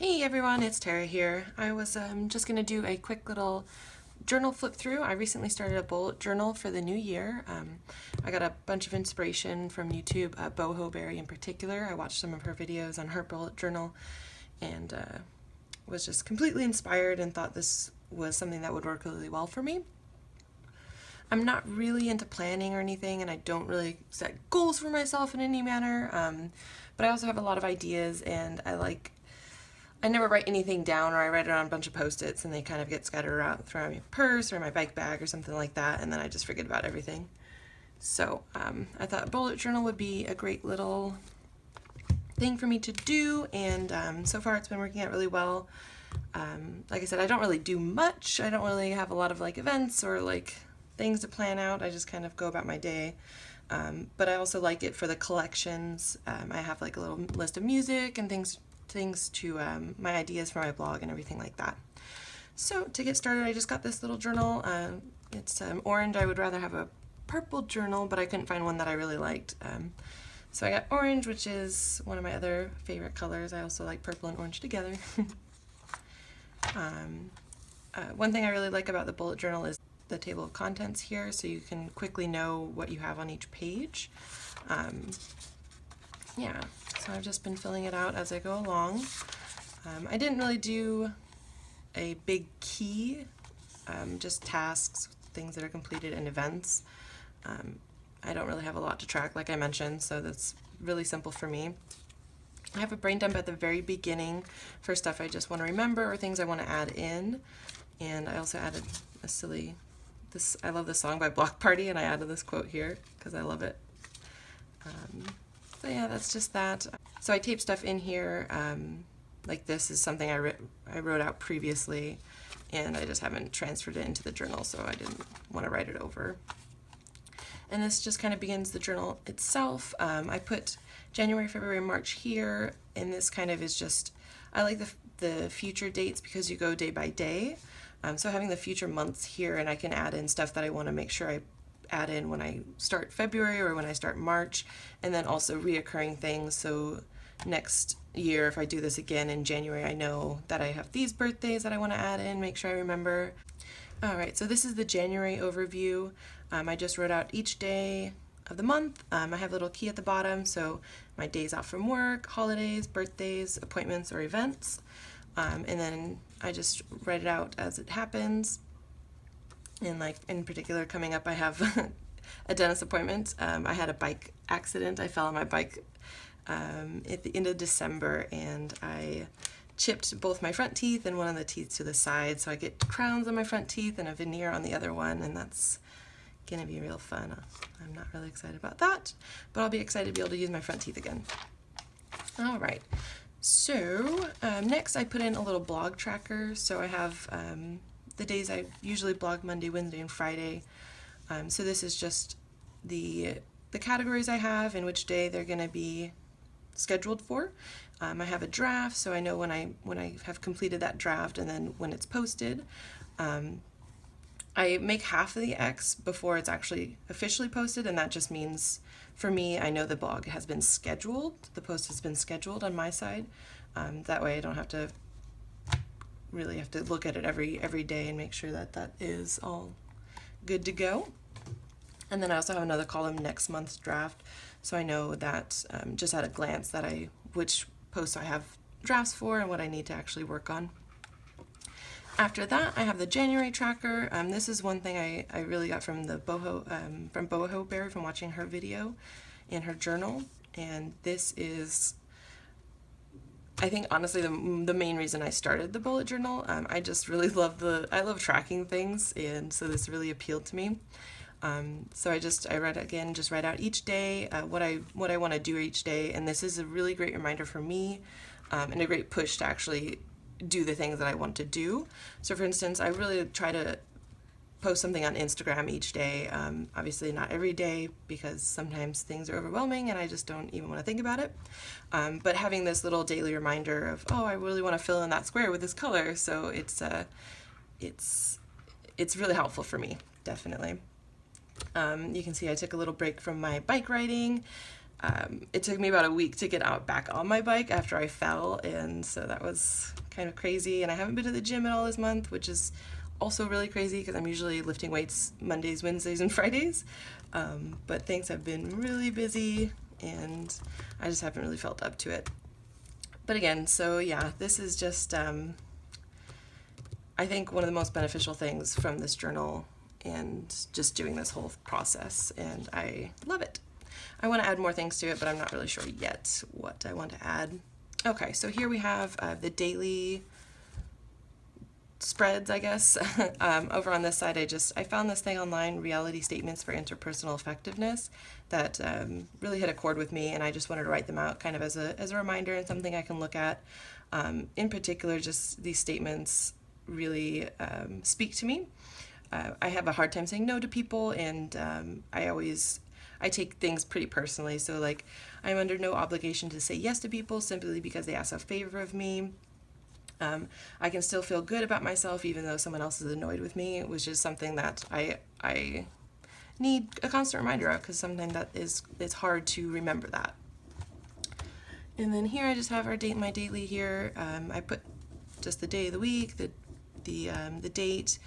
Hey everyone, it's Tara here. I was just going to do a quick little journal flip through. I recently started a bullet journal for the new year. I got a bunch of inspiration from YouTube, Boho Berry in particular. I watched some of her videos on her bullet journal and was just completely inspired and thought this was something that would work really well for me. I'm not really into planning or anything, and I don't really set goals for myself in any manner, but I also have a lot of ideas, and I never write anything down, or I write it on a bunch of Post-its and they kind of get scattered around throughout my purse or my bike bag or something like that, and then I just forget about everything. So I thought a bullet journal would be a great little thing for me to do, and so far it's been working out really well. Like I said, I don't really do much. I don't really have a lot of events or things to plan out. I just kind of go about my day. But I also like it for the collections. I have a little list of music and things to my ideas for my blog and everything like that. So to get started, I just got this little journal. It's orange. I would rather have a purple journal, but I couldn't find one that I really liked. So I got orange, which is one of my other favorite colors. I also like purple and orange together. One thing I really like about the bullet journal is the table of contents here, so you can quickly know what you have on each page. Yeah, so I've just been filling it out as I go along. I didn't really do a big key, just tasks, things that are completed, and events. I don't really have a lot to track, like I mentioned, so that's really simple for me. I have a brain dump at the very beginning for stuff I just want to remember or things I want to add in. And I also added a silly, I love this song by Block Party, and I added this quote here because I love it. So yeah, that's just that. So I taped stuff in here. Like this is something I wrote out previously, and I just haven't transferred it into the journal, so I didn't want to write it over. And this just kind of begins the journal itself. I put January, February, March here, and this kind of is just, I like the future dates because you go day by day. So having the future months here, and I can add in stuff that I want to make sure I add in when I start February or when I start March, and then also reoccurring things. So next year, if I do this again in January, I know that I have these birthdays that I want to add in, make sure I remember. All right, so this is the January overview. I just wrote out each day of the month. I have a little key at the bottom, so my days off from work, holidays, birthdays, appointments, or events. And then I just write it out as it happens. And in particular, coming up, I have a dentist appointment. I had a bike accident. I fell on my bike at the end of December, and I chipped both my front teeth and one of the teeth to the side, so I get crowns on my front teeth and a veneer on the other one, and that's gonna be real fun. I'm not really excited about that, but I'll be excited to be able to use my front teeth again. All right, so next I put in a little blog tracker. So I have the days I usually blog: Monday, Wednesday, and Friday. So this is just the categories I have and which day they're gonna be scheduled for. I have a draft, so I know when I have completed that draft, and then when it's posted. I make half of the X before it's actually officially posted, and that just means, for me, I know the blog has been scheduled, the post has been scheduled on my side. That way I don't have to look at it every day and make sure that that is all good to go. And then I also have another column, next month's draft, so I know that just at a glance which posts I have drafts for and what I need to actually work on. After that, I have the January tracker. This is one thing I really got from Boho Berry, from watching her video in her journal, and this is, I think, honestly, the main reason I started the bullet journal. I just really I love tracking things, and so this really appealed to me. So I write out each day what I want to do each day, and this is a really great reminder for me, and a great push to actually do the things that I want to do. So for instance, I really try to post something on Instagram each day. Obviously not every day, because sometimes things are overwhelming and I just don't even want to think about it. But having this little daily reminder of, oh, I really want to fill in that square with this color, so it's really helpful for me, definitely. You can see I took a little break from my bike riding. it took me about a week to get out back on my bike after I fell, and so that was kind of crazy. And I haven't been to the gym at all this month, which is also really crazy because I'm usually lifting weights Mondays, Wednesdays, and Fridays. But things have been really busy, and I just haven't really felt up to it. But again, so yeah, this is just, I think, one of the most beneficial things from this journal and just doing this whole process, and I love it. I want to add more things to it, but I'm not really sure yet what I want to add. Okay, so here we have the daily spreads, I guess. Over on this side, I found this thing online, Reality Statements for Interpersonal Effectiveness, that really hit a chord with me, and I just wanted to write them out kind of as a reminder and something I can look at. In particular, just these statements really speak to me. I have a hard time saying no to people, and I take things pretty personally, so like I'm under no obligation to say yes to people simply because they ask a favor of me. I can still feel good about myself even though someone else is annoyed with me, which is something that I need a constant reminder of, because sometimes it's hard to remember that. And then here I just have my daily here. I put just the day of the week, the date,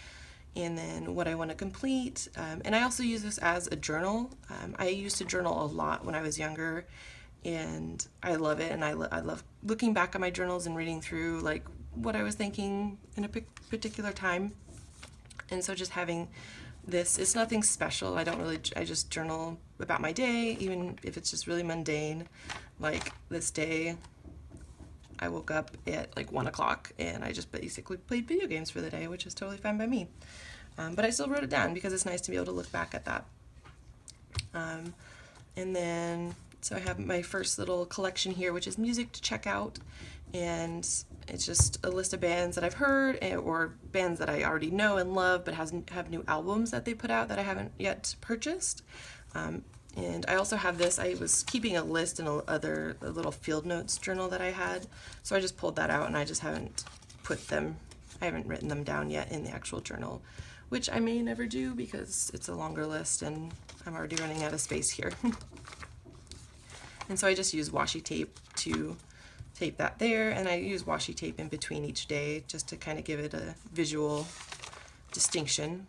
and then what I want to complete. And I also use this as a journal. I used to journal a lot when I was younger, and I love it, and I love looking back at my journals and reading through like what I was thinking in a particular time. And so just having this, it's nothing special. I just journal about my day, even if it's just really mundane. Like this day, I woke up at like 1 o'clock and I just basically played video games for the day, which is totally fine by me. But I still wrote it down because it's nice to be able to look back at that. And then, so I have my first little collection here, which is music to check out. And it's just a list of bands that I've heard, or bands that I already know and love, but have new albums that they put out that I haven't yet purchased. And I also have this, I was keeping a list in a little field notes journal that I had, so I just pulled that out, and I just haven't I haven't written them down yet in the actual journal, which I may never do because it's a longer list and I'm already running out of space here. And so I just use washi tape to tape that there, and I use washi tape in between each day just to kind of give it a visual distinction.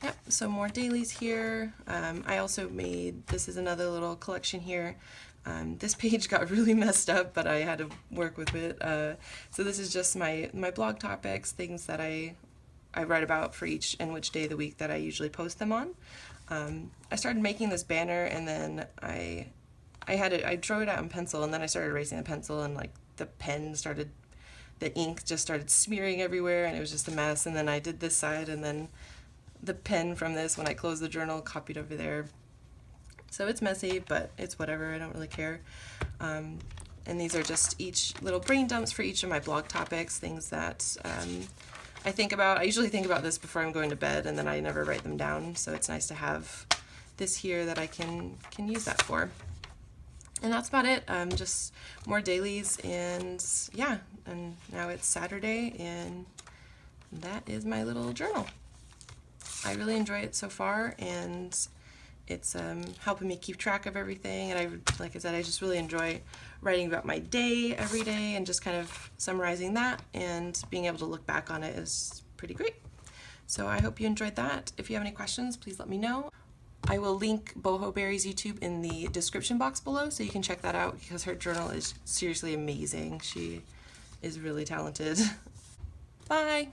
Yep, some more dailies here. I also this is another little collection here. This page got really messed up, but I had to work with it. So this is just my blog topics, things that I write about for each and which day of the week that I usually post them on. I started making this banner, and then I drew it out in pencil, and then I started erasing the pencil, and like the ink just started smearing everywhere, and it was just a mess. And then I did this side, and then the pen from this, when I closed the journal, copied over there. So it's messy, but it's whatever, I don't really care. And these are just each little brain dumps for each of my blog topics, things that I think about. I usually think about this before I'm going to bed, and then I never write them down, so it's nice to have this here that I can use that for. And that's about it. Just more dailies, and yeah, and now it's Saturday, and that is my little journal. I really enjoy it so far, and it's helping me keep track of everything. And like I said, I just really enjoy writing about my day every day and just kind of summarizing that, and being able to look back on it is pretty great. So I hope you enjoyed that. If you have any questions, please let me know. I will link Boho Berry's YouTube in the description box below, so you can check that out, because her journal is seriously amazing. She is really talented. Bye!